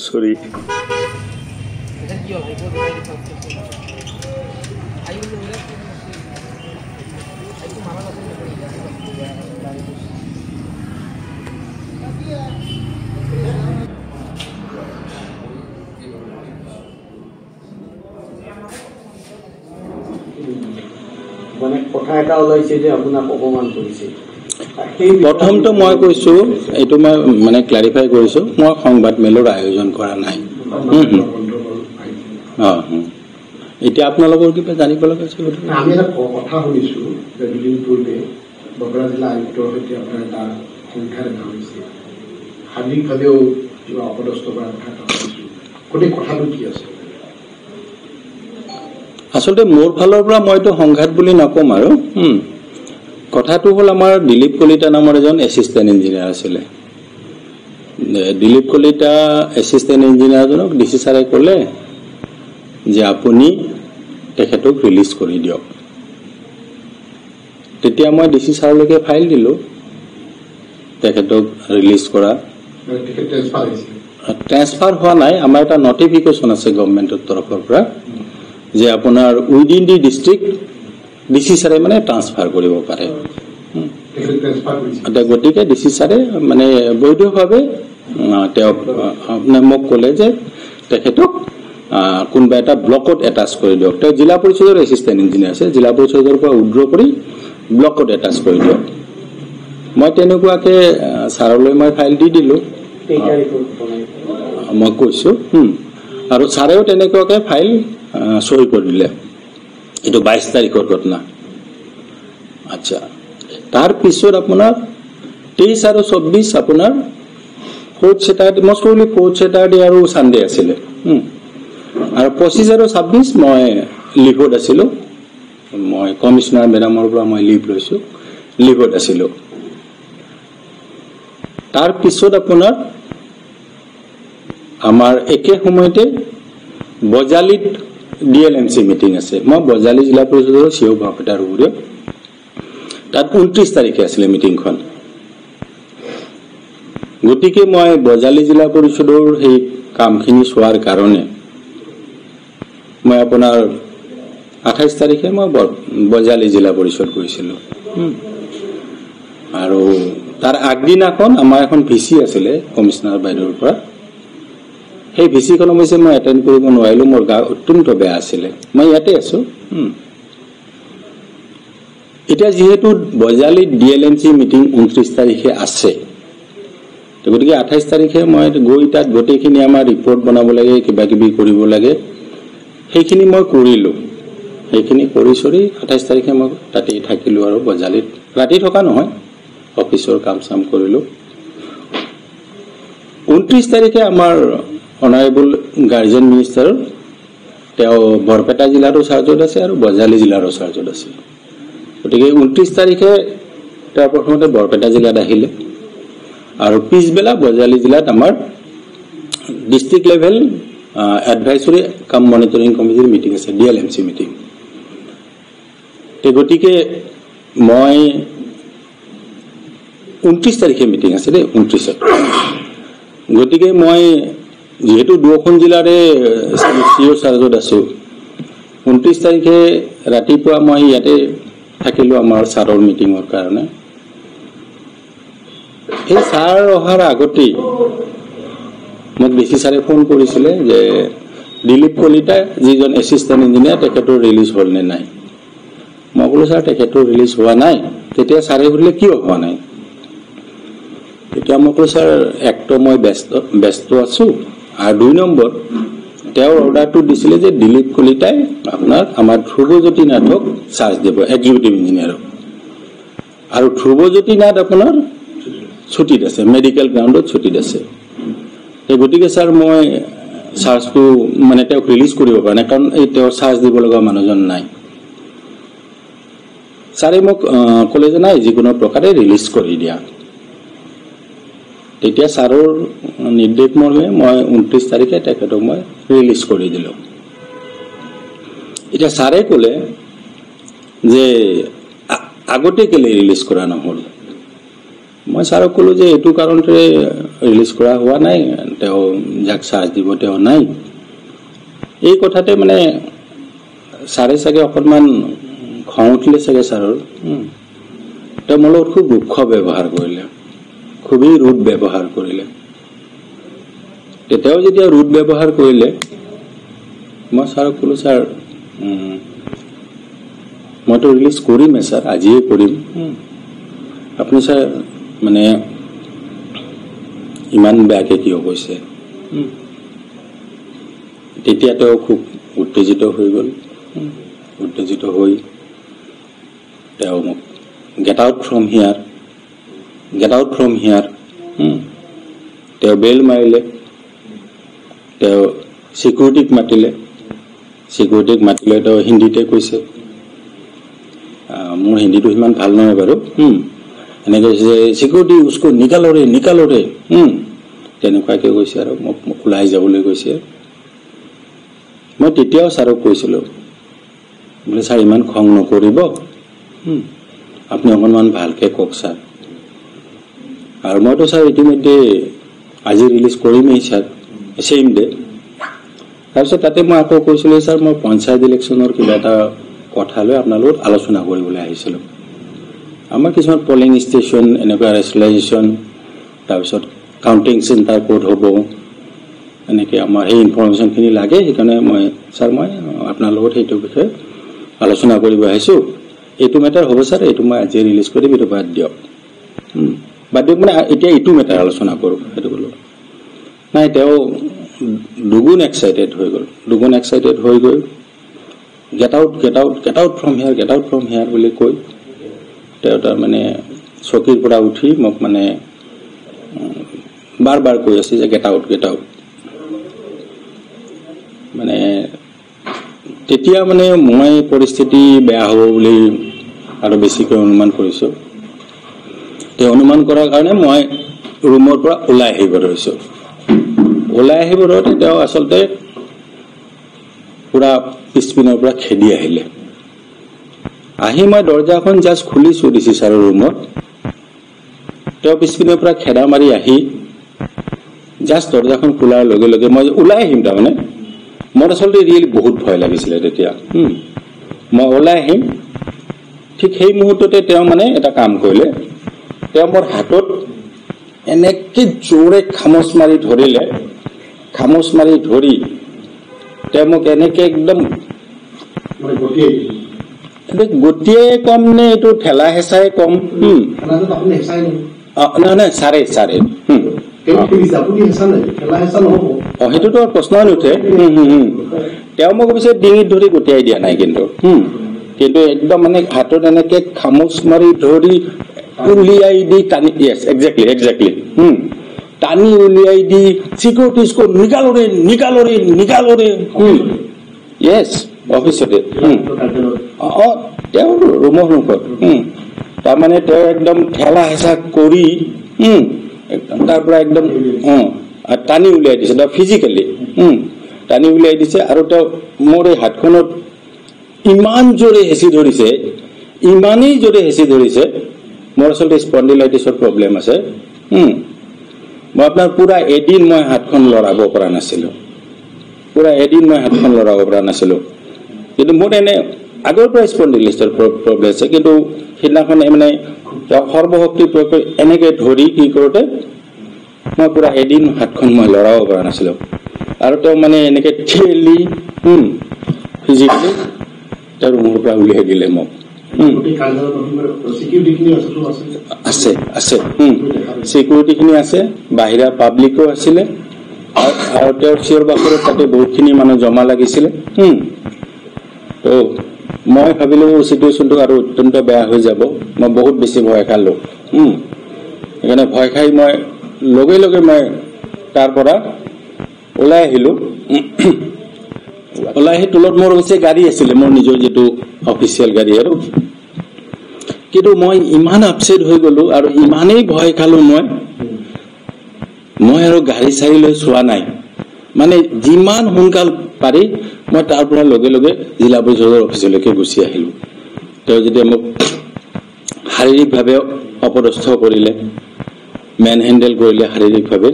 Sorry. মানে কথা এটা ওলাইছে যে আপোনাক অপমান কৰিছে প্ৰথমটো মই কৈছো এইটো মই মানে ক্লাৰিফাই কৰিছো মই সংবাদ মেলৰ আয়োজন কৰা নাই এতিয়া আপোনালোকৰ কিবা জানিব লগা আছে আমি এটা কথা শুনিছো যে দুদিন পূৰ্বে বগৰা জিলা আয়ুক্তৰ সৈতে আপোনাৰ এটা সংখ্যাৰ নাম হৈছে সাদিকভাৱেও কিবা অপদস্থ কৰাৰ কথা শুনিছো গোটেই কথাটো কি আছে আসলে মোৰ ফালৰ পৰা মইতো সংঘাত বুলি নকম আৰু কথাটো হ'ল আমাৰ দিলীপ কলিতা নামৰ এজন এছিষ্টেণ্ট ইঞ্জিনিয়াৰ আছিলে দিলীপ কলিতা এছিষ্টেণ্ট ইঞ্জিনিয়াৰজনক ডিচি ছাৰে ক'লে যে আপুনি তেখেতক ৰিলিজ কৰি দিয়ক তেতিয়া মই ডিচি ছাৰলৈকে ফাইল দিলোঁ তেখেতক ৰিলিজ কৰা ট্ৰেন্সফাৰ হোৱা নাই আমাৰ এটা নটিফিকেশ্যন আছে গভৰ্ণমেণ্টৰ তৰফৰ পৰা যে আপোনাৰ উইদিন দি ডিষ্ট্ৰিক্ট ডিচি ছাৰে মানে ট্ৰান্সফাৰ কৰিব পাৰে গতিকে ডিচি ছাৰে মানে বৈধভাৱে তেওঁক মোক ক'লে যে তেখেতক কোনোবা এটা ব্লকত এটাচ কৰি দিয়ক তেওঁ জিলা পৰিষদৰ এছিষ্টেণ্ট ইঞ্জিনিয়াৰ আছে জিলা পৰিষদৰ পৰা উইড্ৰ কৰি ব্লকত এটাচ কৰি দিয়ক মই তেনেকুৱাকে ছাৰলৈ মই ফাইল দি দিলোঁ মই কৈছোঁ আৰু ছাৰেও তেনেকুৱাকে ফাইল সহি কৰি দিলে এইটো 22 তাৰিখৰ ঘটনা আচ্ছা তাৰ পিছত আপোনাৰ 23 আৰু 24 আপোনাৰ ফোৰ্থ স্যাটাৰডে মোস্ট প্ৰবলি ফোৰ্থ স্যাটাৰডে আৰু সানডে আছিলে আৰু 25 আৰু 26 মই লিভত আছিলো মই কমিশনাৰ মেডামৰ পৰা মই লিভ লৈছো লিভত আছিলো তাৰ পিছত আপোনাৰ আমাৰ একে সময়তে বজালিত ডিএলএমসি মিটিং আছে মই বজালি জিলা পৰিষদৰ সিও ভাপেটাৰ উৰে তাত 29 তাৰিখে আছিল মিটিংখন গতিকে মই বজালি জিলা পৰিষদৰ এই কামখিনি সোৱাৰ কাৰণে মই আপোনাৰ 28 তাৰিখে মই বজালি জিলা পৰিষদ গৈছিলো আৰু তাৰ আগদিনাখন আমাৰ এখন ভিসি আছিলে কমিশনাৰ বাইদেউৰ পৰা সেই ভিসিখন মই এটেন্ড কৰিব নোৱাৰিলো মোৰ গা অত্যন্ত বেয়া আছিলে মই ইয়াতে আছো এটা যেহেতু বজালি ডিএলএমসি মিটিং 29 তাৰিখে আছে গতিকে 28 তাৰিখে মই গৈ তাত গোটেইখিনি আমাৰ ৰিপৰ্ট বনাব লাগে কিবা কিবি কৰিব লাগে সেইখিনি মই কৰিলো সেইখিনি কৰি সৰি 28 তাৰিখে মই তাতে থাকিলো আৰু বজালিত ৰাতি থকা নহয় অফিচৰ কাম সাম কৰিলো 29 তাৰিখে আমাৰ অনাৰেবল গাৰ্জিয়ান মিনিষ্টাৰ তেওঁ বৰপেটা জিলাৰ চাৰ্জত আছে আৰু বজালি জিলাৰ চাৰ্জত আছে গতিকে 29 তাৰিখে তেওঁ প্ৰথমতে বৰপেটা জিলাত আহিলে আৰু পিছবেলা বজালি জিলাত আমাৰ ডিস্ট্ৰিক্ট লেভেল এডভাইজৰী কাম মনিটৰিং কমিটিৰ মিটিং আছে ডিএলএমসি মিটিং গতিকে মই 29 তাৰিখে মিটিং আছে দে 29 গতিকে মই যেহেতু দুখন জিলাৰে সিও চাৰ্জত আছো 29 তাৰিখে ৰাতিপুৱা মই ইয়াতে থাকিলো আমাৰ ছাৰৰ মিটিঙৰ কাৰণে এই ছাৰ অহাৰ আগতে মোক ডিসি ছাৰে ফোন কৰিছিলে যে দিলীপ কলিতা যিজন এছিষ্টেণ্ট ইঞ্জিনিয়াৰ তেখেতৰ ৰিলিজ হ'ল নে নাই মই ক'লো ছাৰ তেখেতৰ ৰিলিজ হোৱা নাই তেতিয়া ছাৰে সুধিলে কিয় হোৱা নাই তেতিয়া মই ক'লো ছাৰ একটো মই ব্যস্ত আছো আৰু 2 নম্বৰ তেওঁৰ অৰ্ডাৰটো দিছিলে যে দিলীপ কলিতাই আপোনাৰ আমাৰ ধ্ৰুৱজ্যোতি নাথক চাৰ্জ দিব এক্সিকিউটিভ ইঞ্জিনিয়াৰ আৰু ধ্ৰুৱজ্যোতি নাথ আপোনাৰ ছুটিত আছে মেডিকেল গ্ৰাউণ্ডত ছুটিত আছে গতিকে ছাৰ মই চাৰ্জটো মানে তেওঁক ৰিলিজ কৰিব পৰা নাই কাৰণ এই তেওঁ চাৰ্জ দিব লগা মানুহজন নাই ছাৰে মোক ক'লে যে নাই যিকোনো প্ৰকাৰে ৰিলিজ কৰি দিয়া তেতিয়া ছাৰৰ নিৰ্দেশ মৰ্মে মই 29 তাৰিখে তেখেতক মই ৰিলিজ কৰি দিলোঁ। এতিয়া ছাৰে ক'লে যে আগতে কেলে ৰিলিজ কৰা নহ'ল। মই ছাৰক ক'লোঁ যে এইটো কাৰণতে ৰিলিজ কৰা হোৱা নাই, তেওঁ যাক চাৰ্জ দিব তেওঁ নাই। এই কথাতে মানে ছাৰে চাগে অকণমান খং উঠিলে চাগে ছাৰৰ। তেওঁ মোৰ লগত খুব ৰুক্ষ ব্যৱহাৰ কৰিলে, খুবেই ৰুড ব্যৱহাৰ কৰিলে। তেওঁ যেতিয়া ৰুড ব্যৱহাৰ কৰিলে মই ছাৰক ক'লোঁ, ছাৰ মইতো ৰিলিজ কৰিমেই ছাৰ, আজিয়ে কৰিম। আপুনি ছাৰ মানে ইমান বেয়াকৈ কিয় কৈছে? তেতিয়া তেওঁ খুব উত্তেজিত হৈ গ'ল। উত্তেজিত হৈ তেওঁ মোক get out from here, get out from here. তেওঁ বেল মাৰিলে, তেওঁ চিকিউৰিটিক মাতিলে, চিকিউৰিটিক মাতিলে তেওঁ হিন্দীতে কৈছে। মোৰ হিন্দীটো সিমান ভাল নহয় বাৰু। এনেকৈ কৈছে যে চিকিউৰিটি উচকো নিকালৰে নিকালৰে, তেনেকুৱাকৈ কৈছে আৰু মোক ওলাই যাবলৈ কৈছে। মই তেতিয়াও ছাৰক কৈছিলোঁ, বোলে ছাৰ ইমান খং নকৰিব, আপুনি অকণমান ভালকৈ কওক ছাৰ। আৰু মইতো ছাৰ ইতিমধ্যে আজি ৰিলিজ কৰিমেই ছাৰ, ছেইম ডে। তাৰপিছত তাতে মই আকৌ কৈছিলোঁ, ছাৰ মই পঞ্চায়ত ইলেকশ্যনৰ কিবা এটা কথা লৈ আপোনালোক আলোচনা কৰিবলৈ আহিছিলোঁ। আমাৰ কিছুমান পলিং ষ্টেচন, এনেকুৱা ৰেচুলাইজেশ্যন, তাৰপিছত কাউণ্টিং চেণ্টাৰ ক'ত হ'ব, এনেকৈ আমাৰ সেই ইনফৰমেশ্যনখিনি লাগে। সেইকাৰণে ছাৰ মই আপোনাৰ লগত সেইটো বিষয়ে আলোচনা কৰিব আহিছোঁ। এইটো মেটাৰ হ'ব ছাৰ, এইটো মই আজি ৰিলিজ কৰিম, এইটো বাদ দিয়ক। বাদ দিয়ক মানে এতিয়া এইটো মেটাৰ আলোচনা কৰোঁ, সেইটো ক'লোঁ। নাই, তেওঁ দুগুণ এক্সাইটেড হৈ গ'ল, দুগুণ এক্সাইটেড হৈ গৈ get out get out get out from here, get out from here বুলি কৈ তেওঁ তাৰমানে চকীৰ পৰা উঠি মোক মানে বাৰ বাৰ কৈ আছে যে গেট আউট গেট আউট। মানে তেতিয়া মানে মই পৰিস্থিতি বেয়া হ'ব বুলি আৰু বেছিকৈ অনুমান কৰিছোঁ। এই অনুমান কৰাৰ কাৰণে মই ৰুমৰ পৰা ওলাই আহিব ধৰিছোঁ। ওলাই আহিব ধৰোঁতে তেওঁ আচলতে পুৰা পিছপিনৰ পৰা খেদি আহিলে। আহি মই দৰ্জাখন জাষ্ট খুলিছোঁ ডিচি ছাৰৰ ৰুমত, তেওঁ পিছপিনৰ পৰা খেদা মাৰি আহি জাষ্ট দৰ্জাখন খোলাৰ লগে লগে মই ওলাই আহিম। তাৰমানে মোৰ আচলতে ৰিয়েলি বহুত ভয় লাগিছিলে তেতিয়া। মই ওলাই আহিম, ঠিক সেই মুহূৰ্ততে তেওঁ মানে এটা কাম কৰিলে, তেওঁ মোৰ হাতত এনেকৈ জোৰে খামোচ মাৰি ধৰিলে। খামোচ মাৰি ধৰি তেওঁ মোক এনেকৈ একদম গতিয়ে কম নে এইটো ঠেলা হেঁচাই কম, নহয় নহয় ছাৰে ছাৰে সেইটোতো প্ৰশ্নই নুঠে। তেওঁ মোক অৱশ্যে ডিঙিত ধৰি গতিয়াই দিয়া নাই, কিন্তু একদম মানে হাতত এনেকে খামোচ মাৰি ধৰি উলিয়াই দি টানি, য়েছ একজেক্টলি একজেক্টলি, টানি উলিয়াই দি চিকিউৰিটিজকো নিকালৰে নিকালৰে নিকালৰে, য়েছ অফিচতে, তেওঁৰ ৰুমৰ সন্মুখত। তাৰমানে তেওঁ একদম ঠেলা হেঁচা কৰি তাৰ পৰা একদম টানি উলিয়াই দিছে, ফিজিকেলি টানি উলিয়াই দিছে। আৰু তেওঁ মোৰ এই হাতখনত ইমান জোৰে হেঁচি ধৰিছে, ইমানেই জোৰে হেঁচি ধৰিছে, মোৰ আচলতে স্পণ্ডিলাইটিছৰ প্ৰব্লেম আছে। মই আপোনাৰ পুৰা এদিন মই হাতখন লৰাব পৰা নাছিলোঁ, পুৰা এদিন মই হাতখন লৰাব পৰা নাছিলোঁ। কিন্তু মোৰ এনে আগৰ পৰা স্পণ্ডিলাইটিছৰ প্ৰব্লেম আছে, কিন্তু সেইদিনাখন মানে সৰ্বশক্তি প্ৰয়োগ কৰি এনেকৈ ধৰি কি কৰোঁতে মই পুৰা এদিন হাতখন মই লৰাব পৰা নাছিলোঁ। আৰু তেওঁ মানে এনেকৈ ঠেলি ফিজিকেলি তেওঁৰ ৰুমৰ পৰা উলিয়াই দিলে মোক। আছে আছে চিকিউৰিটিখিনি আছে, বাহিৰা পাব্লিকো আছিলে, আৰু তেওঁৰ চিঞৰ বাখৰত তাতে বহুতখিনি মানুহ জমা লাগিছিলে। তো মই ভাবিলোঁ চিটুৱেশ্যনটো আৰু অত্যন্ত বেয়া হৈ যাব। মই বহুত বেছি ভয় খালোঁ। সেইকাৰণে ভয় খাই মই লগে লগে মই তাৰ পৰা ওলাই আহিলোঁ। ওলাই আহি তলত মোৰ অৱশ্যে গাড়ী আছিলে, মোৰ নিজৰ যিটো অফিচিয়েল গাড়ী আৰু। কিন্তু মই ইমান আপছেট হৈ গ'লোঁ আৰু ইমানেই ভয় খালোঁ মই মই আৰু গাড়ী চাৰি লৈ চোৱা নাই মানে যিমান সোনকাল পাৰি মই তাৰ পৰা লগে লগে জিলা পৰিষদৰ অফিচলৈকে গুচি আহিলো তেওঁ যেতিয়া মোক শাৰীৰিকভাৱে অপদস্থ কৰিলে মেন হেণ্ডেল কৰিলে শাৰীৰিকভাৱে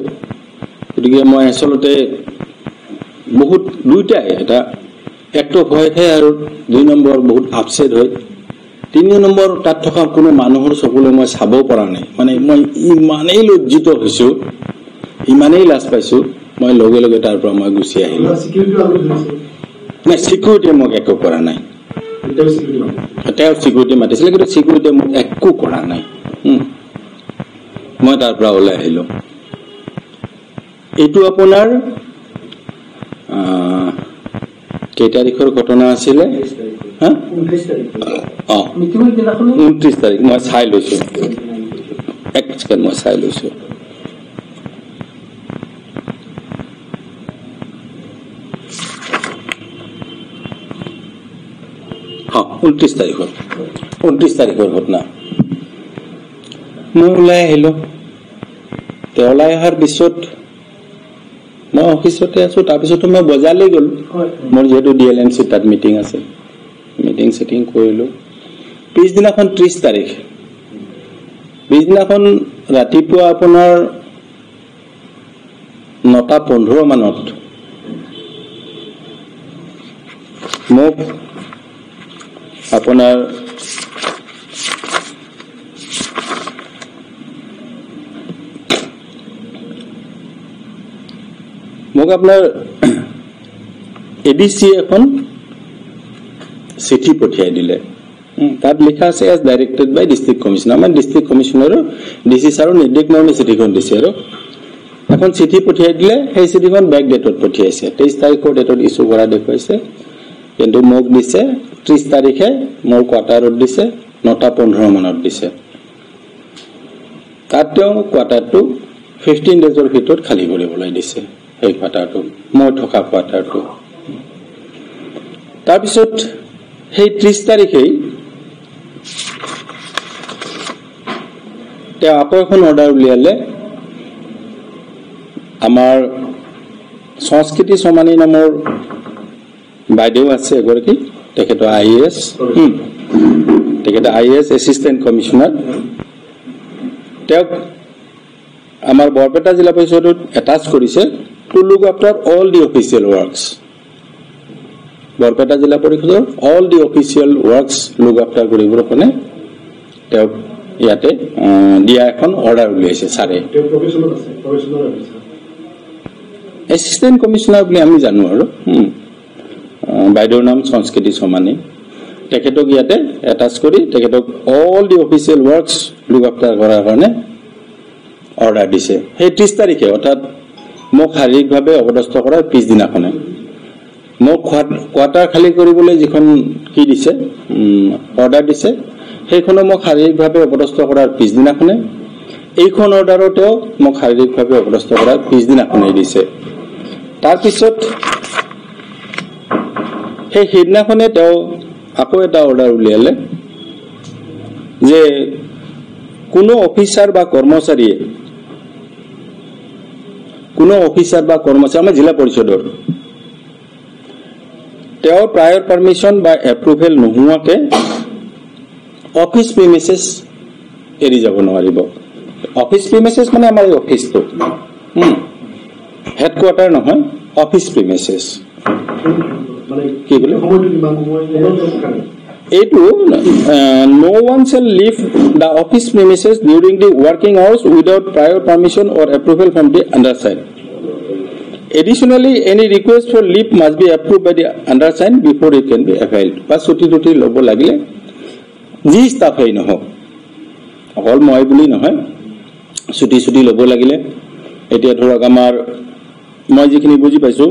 গতিকে মই আচলতে বহুত দুইটাই এটা একটো ভয় খাই আৰু 2 নম্বৰ বহুত আপছেট হয় 3 নম্বৰ তাত থকা কোনো মানুহৰ চকুলৈ মই চাব পৰা নাই মানে মই ইমানেই লজ্জিত হৈছো ইমানেই লাজ পাইছো মই লগে লগে তাৰ পৰা মই গুচি আহিলো নাই সিকিউৰিটি মোক একো কৰা নাই তেওঁ সিকিউৰিটি মাতিছিলে কিন্তু সিকিউৰিটি মোক একো কৰা নাই মই তাৰ পৰা ওলাই আহিলো এইটো আপোনাৰ কেই তাৰিখৰ ঘটনা আছিলে 29 তাৰিখ মই চাই লৈছো এক ছেকেণ্ড মই চাই লৈছো हाँ 29 तारीखर घटना मैं ओলাই আহিলো ওলাই অহাৰ পিছত মই অফিসতে আছো তাৰ পিছত মই বজাৰলৈ গলো মোৰ যেটো ডিএলএমসি তাত মিটিং আছে মিটিং সেটিং কৰিলো পিছদিনাখন 30 তাৰিখ পিছদিনাখন ৰাতিপুৱা আপোনাৰ 9:15 মানত মোক আপোনাৰ মোক আপোনাৰ এডিসি এখন চিঠি পঠিয়াই দিলে তাত লিখা আছে এজ ডাইৰেক্টেড বাই ডিস্ট্ৰিক্ট কমিশনাৰ মানে ডিস্ট্ৰিক্ট কমিশনাৰ ডিসি সাৰৰ নিৰ্দেশ মৰ্মে চিঠিখন দিছে আৰু এখন চিঠি পঠিয়াই দিলে সেই চিঠিখন বেক ডেটত পঠিয়াইছে 23 তাৰিখৰ ডেটত ইস্যু কৰা দেখুৱাইছে কিন্তু মোক দিছে 30 তাৰিখে মোৰ কোৱাৰ্টাৰত দিছে 9:15 মানত দিছে তাত তেওঁ কোৱাৰ্টাৰটো 15 ডেজৰ ভিতৰত খালি কৰিবলৈ দিছে এই কোৱাৰ্টাৰটো মই থকা কোৱাৰ্টাৰটো তাৰ পিছত সেই 30 তাৰিখে তেওঁ আকৌ এখন অৰ্ডাৰ উলিয়ালে আমাৰ সংস্কৃতি সমানী নামৰ বাইদেউ আছে এগৰাকী তেখেত আইএএস তেখেত আইএএস এসিস্ট্যান্ট কমিশনাৰ তেওঁক আমাৰ বৰপেটা জিলা পৰিষদত এটাচ কৰিছে to look after all the official works Barpeta জিলা পৰিষদৰ all the official works look after কৰিবৰ কাৰণে তেওঁক ইয়াতে দিয়া এখন অৰ্ডাৰ উলিয়াইছে সাৰে এসিস্ট্যান্ট কমিশনাৰ বুলি আমি জানো আৰু বাইদেউৰ নাম সংস্কৃতি সমানী তেখেতক ইয়াতে এটাচ কৰি তেখেতক all the official works look after কৰাৰ কাৰণে অৰ্ডাৰ দিছে সেই 30 তাৰিখে অৰ্থাৎ মোক শাৰীৰিকভাৱে অৱদস্থ কৰাৰ পিছদিনাখনে মোক কোৱাৰ্টাৰ খালি কৰিবলৈ যিখন কি দিছে অৰ্ডাৰ দিছে সেইখনো মোক শাৰীৰিকভাৱে অৱদস্থ কৰাৰ পিছদিনাখনে এইখন অৰ্ডাৰতেও মোক শাৰীৰিকভাৱে অৱদস্থ কৰাৰ পিছদিনাখনে দিছে তাৰ পিছত সেই সেইদিনাখনে তেওঁ আকৌ এটা অৰ্ডাৰ উলিয়ালে যে কোনো অফিচাৰ বা কৰ্মচাৰীয়ে আমাৰ জিলা পৰিষদৰ তেওঁৰ প্ৰায়ৰ পাৰমিশন বা এপ্ৰুভেল নোহোৱাকে অফিস প্ৰিমিসেস এৰি যাব নোৱাৰিব অফিস প্ৰিমিসেস মানে আমাৰ অফিসটো হেডকোৱাৰ্টাৰ নহয় অফিস প্ৰিমিসেস মানে কি বলে এইটো no one shall leave the office premises during the working hours without prior permission or approval from the undersigned. Additionally, any request for leave must be approved by the undersigned before it can be availed. Pas ছুটি লব লাগিলে যি ষ্টাফেই নহওক অকল মই বুলি নহয় ছুটি লব লাগিলে এতিয়া ধৰক আমাৰ মই যিখিনি বুজি পাইছো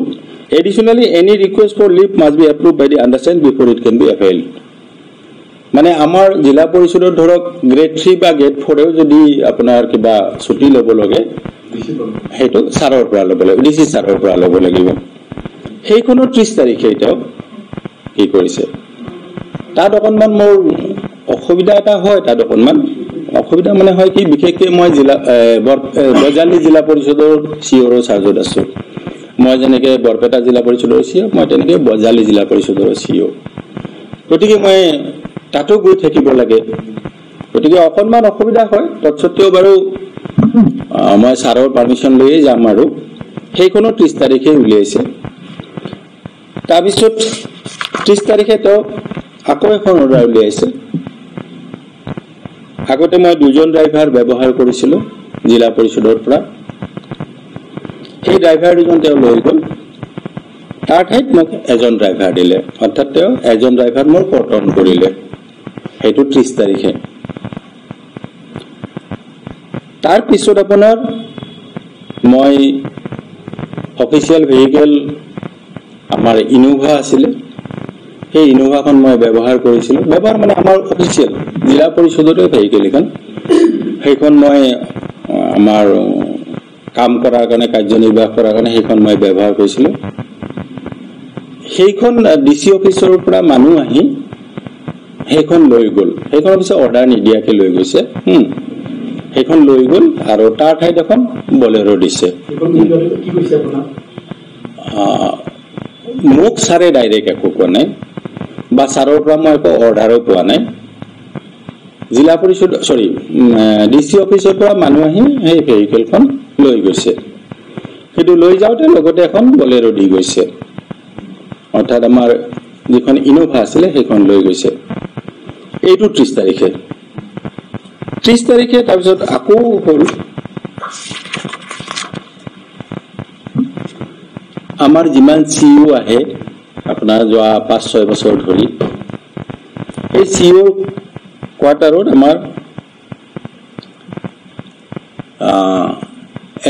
additionally any request for leave must be approved by the undersigned before it can be availed. মানে আমাৰ জিলা পৰিষদৰ ধৰক গ্ৰেড 3 বা গ্ৰেড 4 এও যদি আপোনাৰ কিবা ছুটি লব লাগে হেতু সাৰৰ পৰা লব লাগে ডিসি সাৰৰ পৰা লব লাগিব সেইখনো 30 তাৰিখে এটাও কি কৰিছে তাত অকনমান মোৰ অসুবিধা এটা হয় তাত অকনমান অসুবিধা মানে হয় কি বিশেষকৈ মই বজালি জিলা পৰিষদৰ চিঅ'ৰ চাৰ্জত আছো মই যেনেকৈ বৰপেটা জিলা পৰিষদৰ চিঅ' মই তেনেকৈ বজালি জিলা পৰিষদৰ চিঅ' গতিকে মই তাতো গৈ থাকিব লাগে গতিকে অকণমান অসুবিধা হয় তৎসত্ত্বেও বাৰু মই ছাৰৰ পাৰ্মিশ্যন লৈয়ে যাম আৰু সেইখনো 30 তাৰিখে উলিয়াইছে তাৰপিছত 30 তাৰিখে তেওঁ আকৌ এখন অৰ্ডাৰ উলিয়াইছে আগতে মই 2জন ড্ৰাইভাৰ ব্যৱহাৰ কৰিছিলোঁ জিলা পৰিষদৰ পৰা সেই ড্ৰাইভাৰ 2জন তেওঁ লৈ গ'ল তাৰ ঠাইত মোক এজন ড্ৰাইভাৰ দিলে অৰ্থাৎ তেওঁ এজন ড্ৰাইভাৰ মোৰ কৰ্তন কৰিলে সেইটো 30 তাৰিখে তাৰ পিছত আপোনাৰ মই অফিচিয়েল ভেহিকেল আমাৰ ইনোভা আছিলে সেই ইনোভাখন মই ব্যৱহাৰ কৰিছিলোঁ ব্যৱহাৰ মানে আমাৰ অফিচিয়েল জিলা পৰিষদৰে ভেহিকেল এখন সেইখন মই আমাৰ কাম কৰাৰ কাৰণে কাৰ্যনিৰ্বাহ কৰাৰ কাৰণে সেইখন মই ব্যৱহাৰ কৰিছিলোঁ সেইখন ডিচি অফিচৰ পৰা মানুহ আহি সেইখন লৈ গ'ল সেইখন অফিচে অৰ্ডাৰ নিদিয়াকৈ লৈ গৈছে সেইখন লৈ গ'ল আৰু তাৰ ঠাইত এখন বলেৰো দিছে মোক ছাৰে ডাইৰেক্ট একো কোৱা নাই বা ছাৰৰ পৰা মই একো অৰ্ডাৰো পোৱা নাই জিলা পৰিষদ ডিচি অফিচৰ পৰা মানুহ আহি সেই ভেহিকেলখন লৈ গৈছে সেইটো লৈ যাওঁতে লগতে এখন বলেৰো দি গৈছে অৰ্থাৎ আমাৰ যিখন ইনোভা আছিলে সেইখন লৈ গৈছে এইটো 30 তাৰিখে 30 তাৰিখে তাৰপিছত আকৌ হ'ল আমাৰ যিমান চিইঅ আহে আপোনাৰ যোৱা 5-6 বছৰ ধৰি এই চিইঅ কোৱাৰ্টাৰত আমাৰ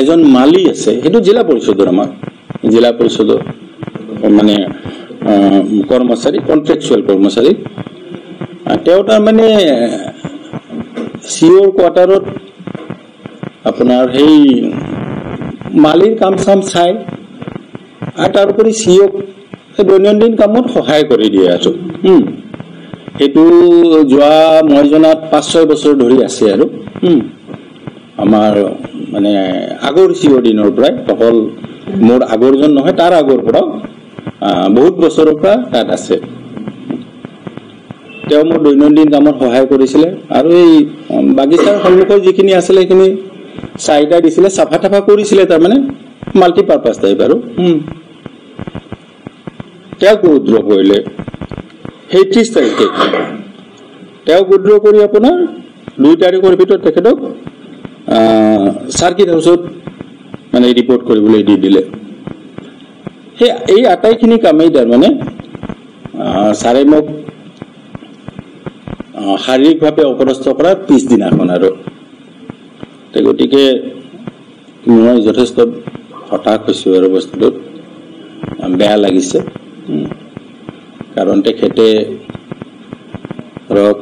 এজন মালি আছে সেইটো জিলা পৰিষদৰ আমাৰ জিলা পৰিষদৰ মানে কৰ্মচাৰী কন্ট্ৰেকচুৱেল কৰ্মচাৰী তেওঁ তাৰমানে চিইঅৰ কোৱাৰ্টাৰত আপোনাৰ সেই মালিৰ কাম চাম চাই আৰু তাৰোপৰি চিইঅক দৈনন্দিন কামত সহায় কৰি দিয়ে আৰু সেইটো যোৱা মই জনাত 5-6 বছৰ ধৰি আছে আৰু আমাৰ মানে আগৰ চিইঅ দিনৰ পৰাই অকল মোৰ আগৰজন নহয় তাৰ আগৰ পৰা বহুত বছৰৰ পৰা তাত আছে তেওঁ মোৰ দৈনন্দিন কামত সহায় কৰিছিলে আৰু এই বাগিচাৰ সন্মুখত যিখিনি আছিলে সেইখিনি চাহিদা দিছিলে চাফা তাফা কৰিছিলে তাৰমানে মাল্টিপাৰ্পাছ টাইপ আৰু তেওঁক উইথড্ৰ কৰিলে সেই 30 তাৰিখে তেওঁক উইথড্ৰ কৰি আপোনাৰ 2 তাৰিখৰ ভিতৰত তেখেতক চাৰ্কিট হাউচত মানে ৰিপৰ্ট কৰিবলৈ দি দিলে সেই এই আটাইখিনি কামেই তাৰমানে ছাৰে মোক শাৰীৰিকভাৱে অপদস্থ কৰাৰ পিছদিনাখন আৰু গতিকে মই যথেষ্ট হতাশ হৈছোঁ আৰু বস্তুটোত বেয়া লাগিছে কাৰণ তেখেতে ধৰক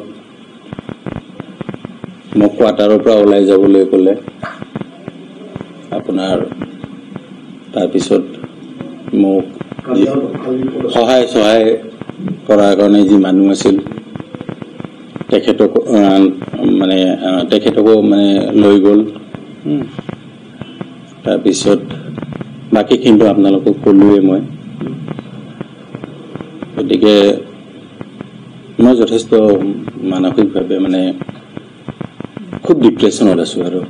মোক কোৱাৰ্টাৰৰ পৰা ওলাই যাবলৈ ক'লে আপোনাৰ তাৰপিছত মোক সহায় কৰাৰ কাৰণে যি মানুহ আছিল তেখেতকো মানে লৈ গ'ল তাৰপিছত বাকীখিনিতো আপোনালোকক ক'লোৱে মই গতিকে মই যথেষ্ট মানসিকভাৱে মানে খুব ডিপ্ৰেশ্যনত আছোঁ আৰু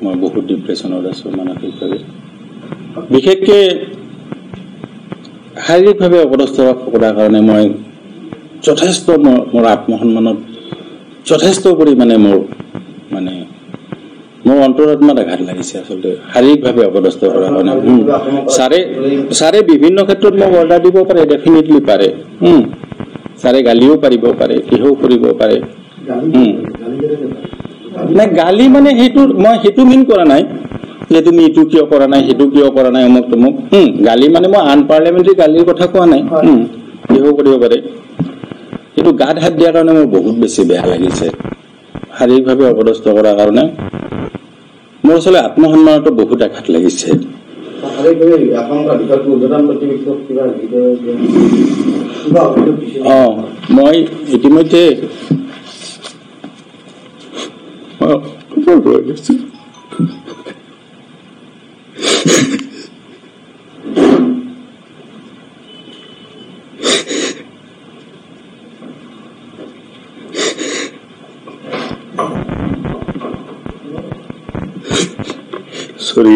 মই বহুত ডিপ্ৰেশ্যনত আছোঁ মানসিকভাৱে বিশেষকৈ শাৰীৰিকভাৱে অপদস্থ কৰাৰ কাৰণে মই যথেষ্ট মোৰ আত্মসন্মানত যথেষ্ট পৰিমাণে মোৰ অন্তৰাত্মাত আঘাত লাগিছে আচলতে শাৰীৰিকভাৱে অপদস্থ কৰাৰ কাৰণে ছাৰে বিভিন্ন ক্ষেত্ৰত মোক অৰ্ডাৰ দিব পাৰে ডেফিনেটলি পাৰে ছাৰে গালিও পাৰিব পাৰে কিহও কৰিব পাৰে নাই গালি মানে মই সেইটো মিন কৰা নাই যে তুমি ইটো কিয় কৰা নাই সেইটো কিয় কৰা নাই অমুক তমুক গালি মানে মই আনপাৰ্লিয়ামেণ্টাৰী গালিৰ কথা কোৱা নাই কিহও কৰিব পাৰে কিন্তু গাত হাত দিয়াৰ কাৰণে মোৰ বহুত বেছি বেয়া লাগিছে শাৰীৰিকভাৱে অপদস্থ কৰাৰ কাৰণে মোৰ আচলতে আত্মসন্মানতো বহুত আঘাত লাগিছে মই ইতিমধ্যে আগুৱাই লৈছো Sorry.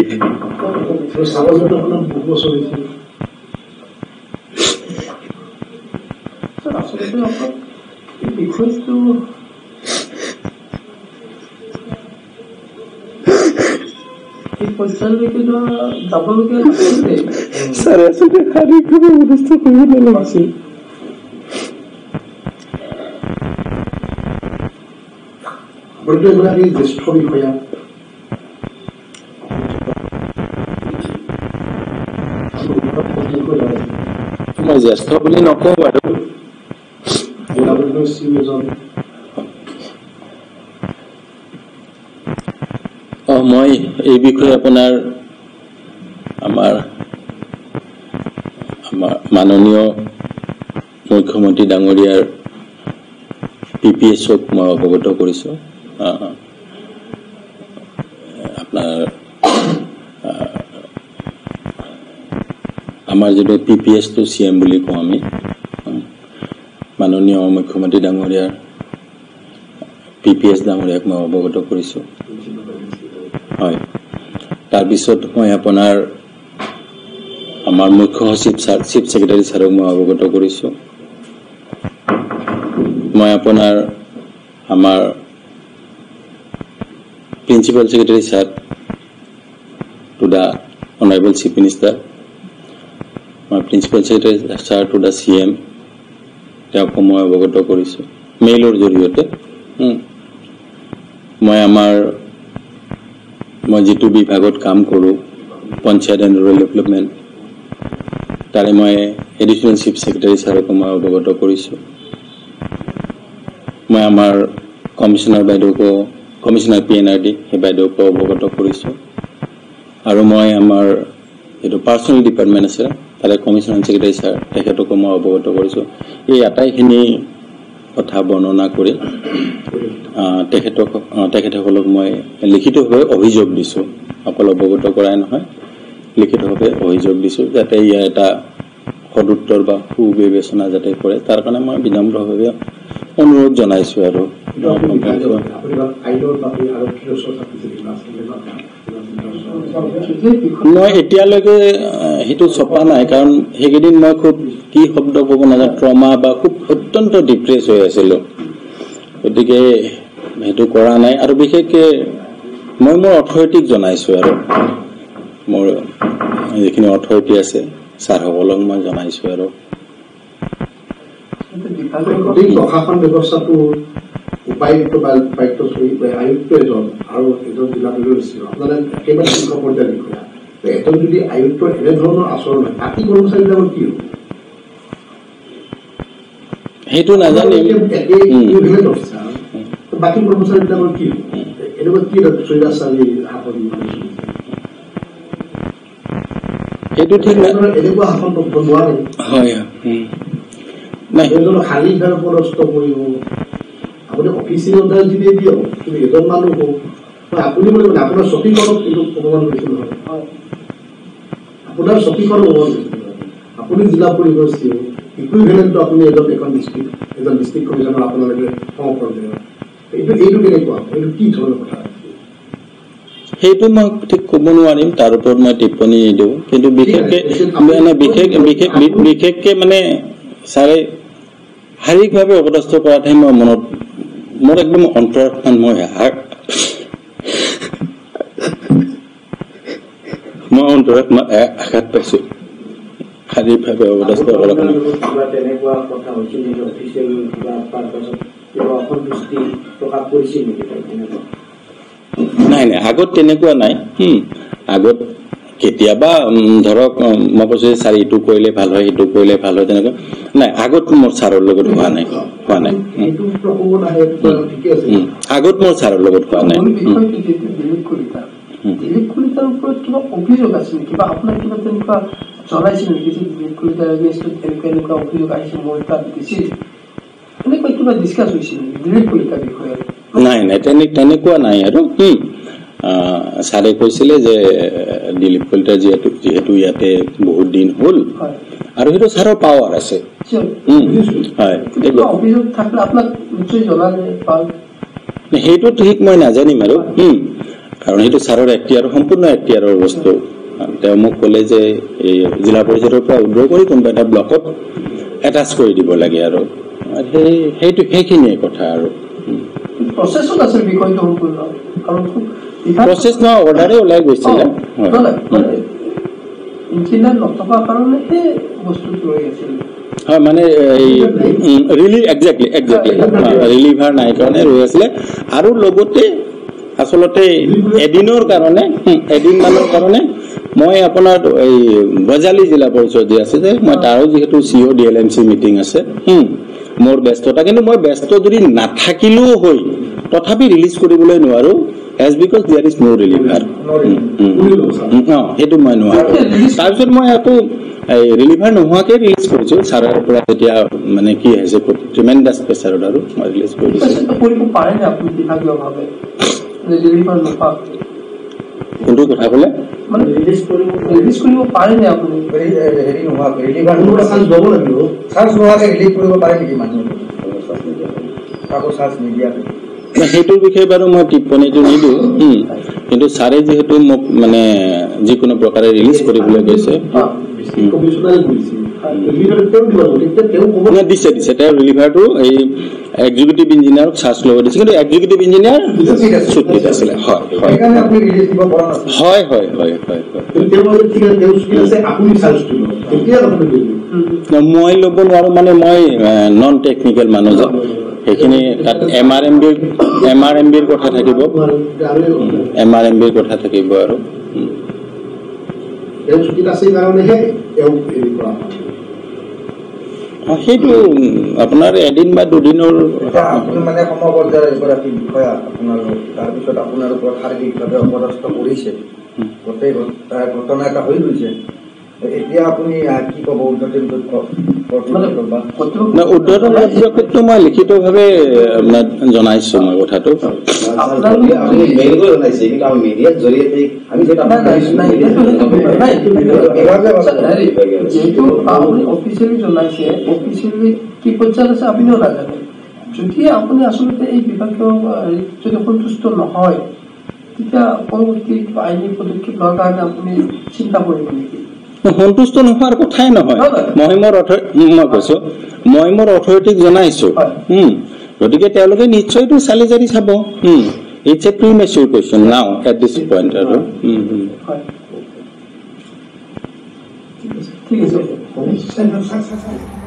মই জ্যেষ্ঠ বুলি নকওঁ বাৰু মই এই বিষয়ে আপোনাৰ আমাৰ মাননীয় মুখ্যমন্ত্ৰী ডাঙৰীয়াৰ PPSক মই অৱগত কৰিছোঁ আপোনাৰ আমাৰ যিটো PPS টো CM বুলি কওঁ আমি মাননীয় মুখ্যমন্ত্ৰী ডাঙৰীয়াৰ PPS ডাঙৰীয়াক মই অৱগত কৰিছোঁ হয় তাৰপিছত মই আপোনাৰ আমাৰ মুখ্য সচিব চিফ সেক্ৰেটাৰী ছাৰক মই অৱগত কৰিছোঁ মই আপোনাৰ আমাৰ principal secretary sir to the honourable chief minister my principal secretary sir to the CM তেওঁক মই অৱগত কৰিছোঁ মেইলৰ জৰিয়তে মই যিটো বিভাগত কাম কৰোঁ পঞ্চায়ত এণ্ড ৰুৰেল ডেভেলপমেণ্ট তাৰে মই এডিশ্যনেল চিফ সেক্ৰেটাৰী ছাৰক মই অৱগত কৰিছোঁ মই আমাৰ কমিশনাৰ বাইদেউকো কমিশনাৰ PNRD সেই বাইদেউকো অৱগত কৰিছোঁ আৰু মই আমাৰ এইটো পাৰ্চনেল ডিপাৰ্টমেণ্ট আছে তাৰে কমিশনাৰ সেক্ৰেটাৰী ছাৰ তেখেতকো মই অৱগত কৰিছোঁ এই আটাইখিনি কথা বৰ্ণনা কৰি তেখেতসকলক মই লিখিতভাৱে অভিযোগ দিছোঁ অকল অৱগত কৰাই নহয় লিখিতভাৱে অভিযোগ দিছোঁ যাতে ইয়াৰ এটা সদুত্তৰ বা সুবিবেচনা যাতে কৰে তাৰ কাৰণে মই বিনম্ৰভাৱে অনুৰোধ জনাইছোঁ আৰু মই এতিয়ালৈকে সেইটো ছপা নাই কাৰণ সেইকেইদিন মই খুব কি শব্দ ক'ব নাজানো ট্ৰমা বা খুব অত্যন্ত ডিপ্ৰেছ হৈ আছিলোঁ গতিকে সেইটো কৰা নাই আৰু বিশেষকৈ মই মোৰ অথৰিটিক জনাইছোঁ আৰু মোৰ যিখিনি অথৰিটি আছে ছাৰসকলক মই জনাইছোঁ আৰু প্ৰশাসন ব্যৱস্থাটো উপায়ুক্ত বা উপায়ুক্ত আয়ুক্ত এজন আৰু এজন জিলা বিষয়া আপোনালোকে একেবাৰে শীৰ্ষ পৰ্যায়ৰ বিষয়া এজন যদি আয়ুক্ত এনেধৰণৰ আচৰণ হয় বাকী কৰ্মচাৰীবিলাকৰ কি হ'ব সেইটো নাজানিম বাকী কৰ্মচাৰীবিলাকৰ কি হ'ব এনেকুৱা কি চৈৰা চালি হাতত সেইটো ঠিক নাই এনেকুৱা শাসন কৰিব নোৱাৰে হয় শাৰীৰিকভাৱে পদস্থ কৰিব আপুনি অফিচিয়েল অৰ্ডাৰ যদি দিয়ক কিন্তু এজন মানুহ হওক আপুনি মানে আপোনাৰ চকীখনক কিন্তু অপমান কৰিছিল নহয় আপোনাৰ চকীখনক অপমান কৰিছিল আপুনি জিলা পৰিষদ চিও ইকুইভেলেণ্টটো আপুনি এখন ডিষ্ট্ৰিক্ট কমিশ্যনৰ আপোনালোকে সমৰ্পণ কৰিব এইটো কেনেকুৱা এইটো কি ধৰণৰ কথা সেইটো মই ঠিক ক'ব নোৱাৰিম তাৰ ওপৰত মই টিপ্পনী নিদিওঁ কিন্তু বিশেষকৈ মানে ছাৰে শাৰীৰিকভাৱে অপদস্থ কৰাতহে মই মোৰ একদম অন্তৰত মই অন্তৰত মই আঘাত পাইছোঁ শাৰীৰিকভাৱে অপদস্থ কৰা নাই আগত তেনেকুৱা নাই আগত কেতিয়াবা ধৰক মই কৈছোঁ ছাৰ এইটো কৰিলে ভাল হয় সেইটো কৰিলে ভাল হয় তেনেকুৱা নাই আগত মোৰ ছাৰৰ লগত হোৱা নাই আগত মোৰ ছাৰৰ লগত হোৱা নাই নাই তেনেকুৱা নাই আৰু ছাৰে কৈছিলে যে দিলীপ কলিতা যিহেতু ইয়াতে বহুত দিন হ'ল আৰু সেইটো ছাৰৰ পাৱাৰ আছে হয় সেইটো ঠিক মই নাজানিম আৰু কাৰণ সেইটো ছাৰৰ এক্টিয়াৰ সম্পূৰ্ণ এক্টিয়াৰৰ বস্তু তেওঁ মোক ক'লে যে এই জিলা পৰিষদৰ পৰা উদ্ৰ কৰি কোনোবা এটা ব্লকত এটাচ কৰি দিব লাগে আৰু সেইখিনিয়ে কথা আৰু প্ৰচেছ নহয় অৰ্ডাৰে ওলাই গৈছিলে হয় মানে ৰিলিভাৰ নাই কাৰণে ৰৈ আছিলে আৰু লগতে আচলতে এদিনৰ কাৰণে মই আপোনাৰ এই বজালি জিলা পৰিষদ যি আছে যে মই তাৰো যিহেতু CEO DLMC মিটিং আছে মোৰ ব্যস্ততা কিন্তু মই ব্যস্ত যদি নাথাকিলেও হয় তথাপি ৰিলিজ কৰিবলৈ নোৱাৰো as because there is no reliever সেইটো মই নোৱাৰো তাৰপিছত মই আকৌ ৰিলিভাৰ নোহোৱাকে ৰিলিজ কৰিছো ছাৰৰ পৰা তেতিয়া মানে কি হৈছে ট্ৰিমেণ্ডাছ প্ৰেছাৰত আৰু মই ৰিলিজ কৰিছো কোনটো কথা ক'লে সেইটোৰ বিষয়ে বাৰু মই টিপ্পনীটো নিদিওঁ কিন্তু ছাৰে যিহেতু মোক মানে যিকোনো প্ৰকাৰে ৰিলিজ কৰিবলৈ কৈছে দিছে তেওঁ ৰিলিভাৰটো এই এক্সিকিউটিভ ইঞ্জিনিয়াৰক চাৰ্জ ল'ব দিছে কিন্তু এক্সিকিউটিভ ইঞ্জিনিয়াৰ ছুটিত আছিলে মই ল'ব নোৱাৰো মানে মই নন টেকনিকেল মানুহ যে সেইখিনি তাত MRMBৰ কথা থাকিব আৰু সেইটো আপোনাৰ এদিন বা দুদিনৰ মানে সমপৰ্যায়ৰ এগৰাকী বিষয়া আপোনালোক তাৰপিছত আপোনাৰ ওপৰত শাৰীৰিকভাৱে অপদস্থ কৰিছে গোটেই ঘটনা এটা হৈ গৈছে এতিয়া আপুনি কি ক'ব ঊৰ্ধ্বতন কৰ্তৃপক্ষক মই লিখিতভাৱে জনাইছো মই কথাটো যদি আপুনি আচলতে এই বিভাগীয় যদি সন্তুষ্ট নহয় তেতিয়া পৰৱৰ্তী আইনী পদক্ষেপ লোৱাৰ কাৰণে আপুনি চিন্তা কৰিব নেকি সন্তুষ্ট নোহোৱাৰ কথাই নহয় মই মোৰ অথৰিটিক জনাইছো গতিকে তেওঁলোকে নিশ্চয়তো চালি জাৰি চাব ইটছ এ প্ৰিমেচিউৰ কুৱেশ্যন নাও এট দিছ পইণ্ট আৰু ঠিক আছে